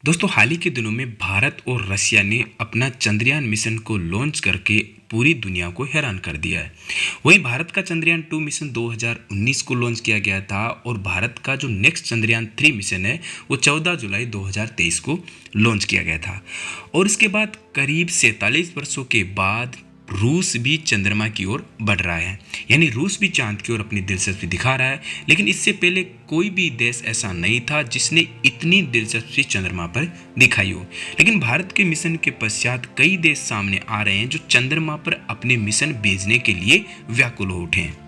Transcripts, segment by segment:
दोस्तों हाल ही के दिनों में भारत और रशिया ने अपना चंद्रयान मिशन को लॉन्च करके पूरी दुनिया को हैरान कर दिया है। वहीं भारत का चंद्रयान 2 मिशन 2019 को लॉन्च किया गया था और भारत का जो नेक्स्ट चंद्रयान 3 मिशन है वो 14 जुलाई 2023 को लॉन्च किया गया था। और इसके बाद करीब 47 वर्षों के बाद रूस भी चंद्रमा की ओर बढ़ रहा है, यानी रूस भी चांद की ओर अपनी दिलचस्पी दिखा रहा है। लेकिन इससे पहले कोई भी देश ऐसा नहीं था जिसने इतनी दिलचस्पी चंद्रमा पर दिखाई हो। लेकिन भारत के मिशन के पश्चात कई देश सामने आ रहे हैं जो चंद्रमा पर अपने मिशन भेजने के लिए व्याकुल हो उठे हैं।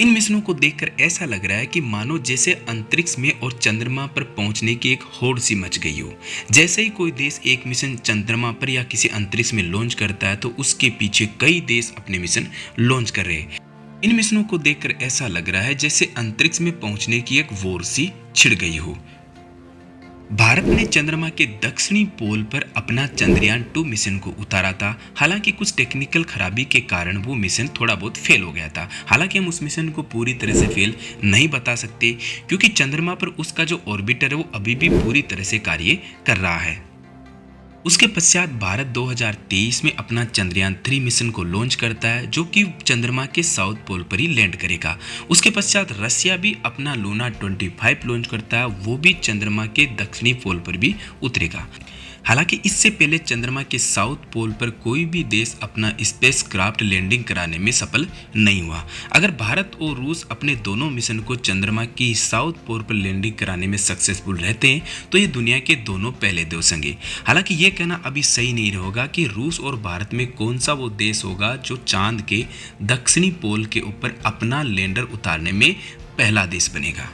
इन मिशनों को देखकर ऐसा लग रहा है कि मानो जैसे अंतरिक्ष में और चंद्रमा पर पहुंचने की एक होड़ सी मच गई हो। जैसे ही कोई देश एक मिशन चंद्रमा पर या किसी अंतरिक्ष में लॉन्च करता है तो उसके पीछे कई देश अपने मिशन लॉन्च कर रहे हैं। इन मिशनों को देखकर ऐसा लग रहा है जैसे अंतरिक्ष में पहुंचने की एक वोर सी छिड़ गई हो। भारत ने चंद्रमा के दक्षिणी पोल पर अपना चंद्रयान 2 मिशन को उतारा था। हालांकि कुछ टेक्निकल खराबी के कारण वो मिशन थोड़ा बहुत फेल हो गया था। हालांकि हम उस मिशन को पूरी तरह से फेल नहीं बता सकते क्योंकि चंद्रमा पर उसका जो ऑर्बिटर है वो अभी भी पूरी तरह से कार्य कर रहा है। उसके पश्चात भारत 2023 में अपना चंद्रयान 3 मिशन को लॉन्च करता है जो कि चंद्रमा के साउथ पोल पर ही लैंड करेगा। उसके पश्चात रशिया भी अपना लूना 25 लॉन्च करता है, वो भी चंद्रमा के दक्षिणी पोल पर भी उतरेगा। हालांकि इससे पहले चंद्रमा के साउथ पोल पर कोई भी देश अपना स्पेस क्राफ्ट लैंडिंग कराने में सफल नहीं हुआ। अगर भारत और रूस अपने दोनों मिशन को चंद्रमा की साउथ पोल पर लैंडिंग कराने में सक्सेसफुल रहते हैं तो ये दुनिया के दोनों पहले देश होंगे। हालांकि ये कहना अभी सही नहीं होगा कि रूस और भारत में कौन सा वो देश होगा जो चांद के दक्षिणी पोल के ऊपर अपना लैंडर उतारने में पहला देश बनेगा।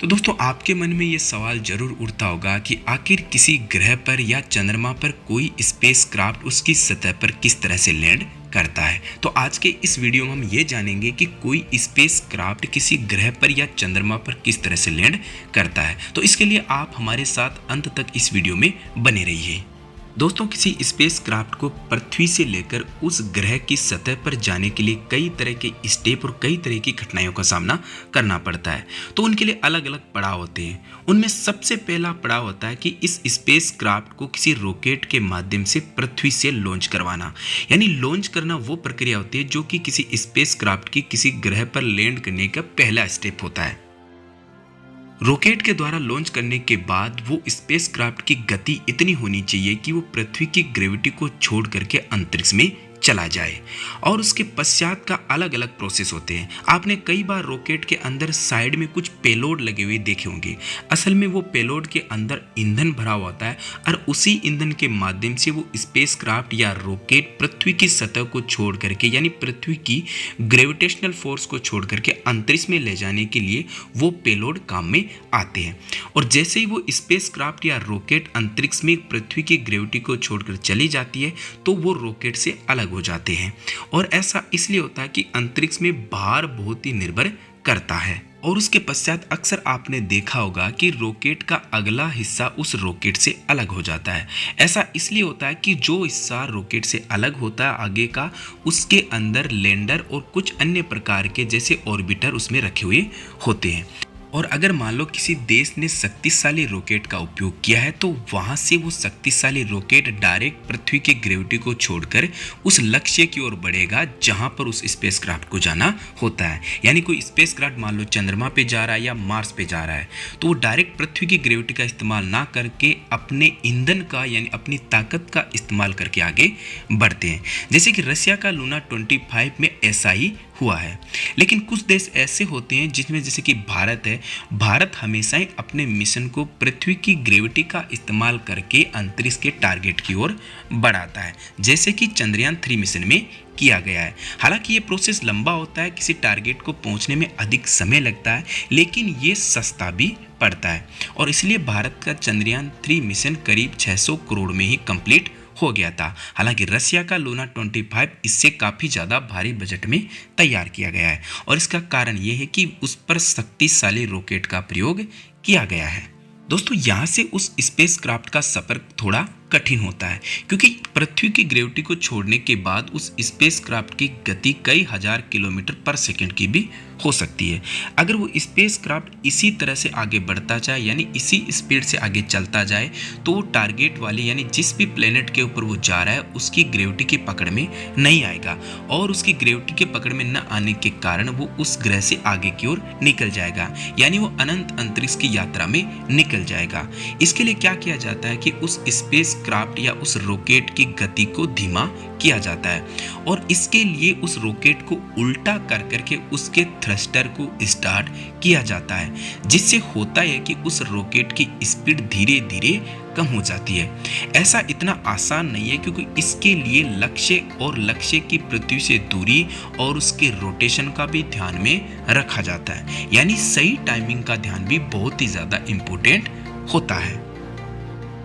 तो दोस्तों आपके मन में ये सवाल जरूर उठता होगा कि आखिर किसी ग्रह पर या चंद्रमा पर कोई स्पेस क्राफ्ट उसकी सतह पर किस तरह से लैंड करता है। तो आज के इस वीडियो में हम ये जानेंगे कि कोई स्पेस क्राफ्ट किसी ग्रह पर या चंद्रमा पर किस तरह से लैंड करता है। तो इसके लिए आप हमारे साथ अंत तक इस वीडियो में बने रहिए। दोस्तों किसी स्पेस क्राफ्ट को पृथ्वी से लेकर उस ग्रह की सतह पर जाने के लिए कई तरह के स्टेप और कई तरह की कठिनाइयों का सामना करना पड़ता है। तो उनके लिए अलग अलग पड़ाव होते हैं। उनमें सबसे पहला पड़ाव होता है कि इस स्पेस क्राफ्ट को किसी रॉकेट के माध्यम से पृथ्वी से लॉन्च करवाना। यानी लॉन्च करना वो प्रक्रिया होती है जो कि किसी स्पेस क्राफ्ट की किसी ग्रह पर लैंड करने का पहला स्टेप होता है। रॉकेट के द्वारा लॉन्च करने के बाद वो स्पेसक्राफ्ट की गति इतनी होनी चाहिए कि वो पृथ्वी की ग्रेविटी को छोड़ करके अंतरिक्ष में चला जाए। और उसके पश्चात का अलग अलग प्रोसेस होते हैं। आपने कई बार रॉकेट के अंदर साइड में कुछ पेलोड लगे हुए देखे होंगे। असल में वो पेलोड के अंदर ईंधन भरा होता है और उसी ईंधन के माध्यम से वो स्पेसक्राफ्ट या रॉकेट पृथ्वी की सतह को छोड़ करके यानी पृथ्वी की ग्रेविटेशनल फोर्स को छोड़ करके अंतरिक्ष में ले जाने के लिए वो पेलोड काम में आते हैं। और जैसे ही वो स्पेसक्राफ्ट या रॉकेट अंतरिक्ष में पृथ्वी की ग्रेविटी को छोड़कर चली जाती है तो वो रॉकेट से अलग हो जाते हैं। और ऐसा इसलिए होता है कि अंतरिक्ष में भार बहुत ही निर्भर करता है। और उसके पश्चात अक्सर आपने देखा होगा कि रॉकेट का अगला हिस्सा उस रॉकेट से अलग हो जाता है। ऐसा इसलिए होता है कि जो हिस्सा रॉकेट से अलग होता है आगे का, उसके अंदर लैंडर और कुछ अन्य प्रकार के जैसे ऑर्बिटर उसमें रखे हुए होते हैं। और अगर मान लो किसी देश ने शक्तिशाली रॉकेट का उपयोग किया है तो वहां से वो शक्तिशाली रॉकेट डायरेक्ट पृथ्वी की ग्रेविटी को छोड़कर उस लक्ष्य की ओर बढ़ेगा जहां पर उस स्पेसक्राफ्ट को जाना होता है। यानी कोई स्पेसक्राफ्ट मान लो चंद्रमा पे जा रहा है या मार्स पे जा रहा है तो वो डायरेक्ट पृथ्वी की ग्रेविटी का इस्तेमाल ना करके अपने ईंधन का यानी अपनी ताकत का इस्तेमाल करके आगे बढ़ते हैं। जैसे कि रशिया का लूना 25 में ऐसा ही हुआ है। लेकिन कुछ देश ऐसे होते हैं जिसमें जैसे कि भारत है। भारत हमेशा ही अपने मिशन को पृथ्वी की ग्रेविटी का इस्तेमाल करके अंतरिक्ष के टारगेट की ओर बढ़ाता है, जैसे कि चंद्रयान 3 मिशन में किया गया है। हालांकि ये प्रोसेस लंबा होता है, किसी टारगेट को पहुंचने में अधिक समय लगता है, लेकिन ये सस्ता भी पड़ता है। और इसलिए भारत का चंद्रयान 3 मिशन करीब 600 करोड़ में ही कंप्लीट हो गया था। हालांकि रशिया का लूना 25 इससे काफ़ी ज़्यादा भारी बजट में तैयार किया गया है। और इसका कारण ये है कि उस पर शक्तिशाली रॉकेट का प्रयोग किया गया है। दोस्तों यहाँ से उस स्पेसक्राफ्ट का सफ़र थोड़ा कठिन होता है क्योंकि पृथ्वी की ग्रेविटी को छोड़ने के बाद उस स्पेसक्राफ्ट की गति कई हजार किलोमीटर पर सेकंड की भी हो सकती है। अगर वो स्पेसक्राफ्ट इसी तरह से आगे बढ़ता जाए यानी इसी स्पीड से आगे चलता जाए तो वो टारगेट वाले यानी जिस भी प्लेनेट के ऊपर वो जा रहा है उसकी ग्रेविटी की पकड़ में नहीं आएगा और उसकी ग्रेविटी के पकड़ में न आने के कारण वो उस ग्रह से आगे की ओर निकल जाएगा यानी वो अनंत अंतरिक्ष की यात्रा में निकल जाएगा। इसके लिए क्या किया जाता है कि उस स्पेसक्राफ्ट या उस रॉकेट की गति को धीमा किया जाता है और इसके लिए उस रॉकेट को उल्टा कर करके उसके थ्रस्टर को स्टार्ट किया जाता है, जिससे होता है कि उस रॉकेट की स्पीड धीरे धीरे कम हो जाती है। ऐसा इतना आसान नहीं है क्योंकि इसके लिए लक्ष्य और लक्ष्य की पृथ्वी से दूरी और उसके रोटेशन का भी ध्यान में रखा जाता है, यानी सही टाइमिंग का ध्यान भी बहुत ही ज्यादा इम्पोर्टेंट होता है।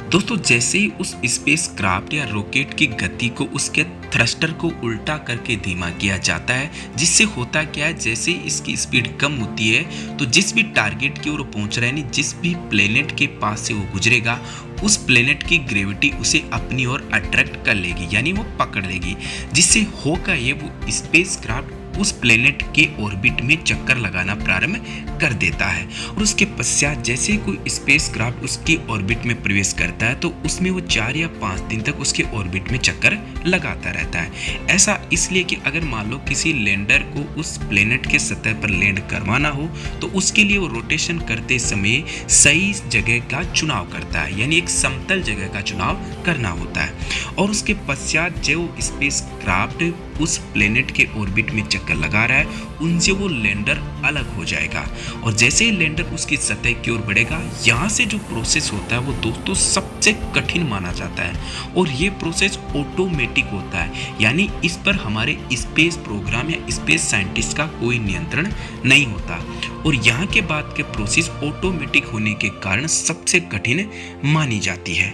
दोस्तों जैसे ही उस स्पेसक्राफ्ट या रॉकेट की गति को उसके थ्रस्टर को उल्टा करके धीमा किया जाता है, जिससे होता क्या है जैसे ही इसकी स्पीड कम होती है तो जिस भी टारगेट की ओर पहुंच रहा है यानी जिस भी प्लेनेट के पास से वो गुजरेगा उस प्लेनेट की ग्रेविटी उसे अपनी ओर अट्रैक्ट कर लेगी यानी वो पकड़ लेगी, जिससे होगा ये वो स्पेसक्राफ्ट उस प्लेनेट के ऑर्बिट में चक्कर लगाना प्रारंभ कर देता है और उसके पश्चात जैसे कोई स्पेसक्राफ्ट उसके ऑर्बिट में प्रवेश करता है तो उसमें वो 4 या 5 दिन तक उसके ऑर्बिट में चक्कर लगाता रहता है। ऐसा इसलिए कि अगर मान लो किसी लैंडर को उस प्लेनेट के सतह पर लैंड करवाना हो तो उसके लिए वो रोटेशन करते समय सही जगह का चुनाव करता है यानी एक समतल जगह का चुनाव करना होता है और उसके पश्चात जो स्पेसक्राफ्ट उस प्लेनेट के ऑर्बिट में चक्कर लगा रहा है उनसे वो लैंडर अलग हो जाएगा और जैसे ही लैंडर उसकी सतह की ओर बढ़ेगा यहाँ से जो प्रोसेस होता है वो दोस्तों सबसे कठिन माना जाता है और ये प्रोसेस ऑटोमेटिक होता है यानी इस पर हमारे स्पेस प्रोग्राम या स्पेस साइंटिस्ट का कोई नियंत्रण नहीं होता और यहाँ के बाद के प्रोसेस ऑटोमेटिक होने के कारण सबसे कठिन मानी जाती है।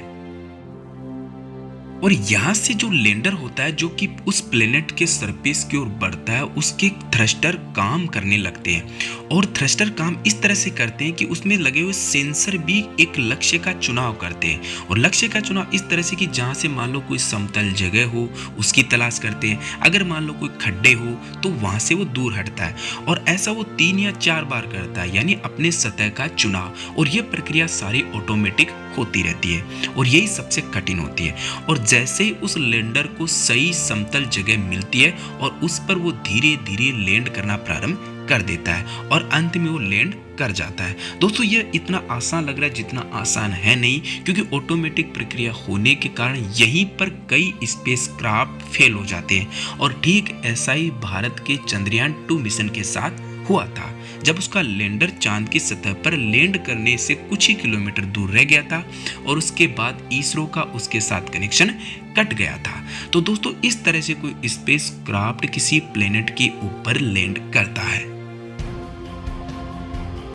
और यहाँ से जो लैंडर होता है जो कि उस प्लेनेट के सरफेस की ओर बढ़ता है उसके थ्रस्टर काम करने लगते हैं और थ्रस्टर काम इस तरह से करते हैं कि उसमें लगे हुए सेंसर भी एक लक्ष्य का चुनाव करते हैं और लक्ष्य का चुनाव इस तरह से कि जहाँ से मान लो कोई समतल जगह हो उसकी तलाश करते हैं, अगर मान लो कोई खड्डे हो तो वहाँ से वो दूर हटता है और ऐसा वो 3 या 4 बार करता है यानी अपने सतह का चुनाव और ये प्रक्रिया सारी ऑटोमेटिक होती रहती है और यही सबसे कठिन होती है और जैसे ही उस लैंडर को सही समतल जगह मिलती है और उस पर वो धीरे धीरे लैंड करना प्रारंभ कर देता है और अंत में वो लैंड कर जाता है। दोस्तों ये इतना आसान लग रहा है जितना आसान है नहीं, क्योंकि ऑटोमेटिक प्रक्रिया होने के कारण यहीं पर कई स्पेसक्राफ्ट फेल हो जाते हैं और ठीक ऐसा ही भारत के चंद्रयान 2 मिशन के साथ हुआ था जब उसका लैंडर चांद की सतह पर लैंड करने से कुछ ही किलोमीटर दूर रह गया था और उसके बाद इसरो का उसके साथ कनेक्शन कट गया था। तो दोस्तों इस तरह से कोई स्पेसक्राफ्ट किसी प्लेनेट के ऊपर लैंड करता है।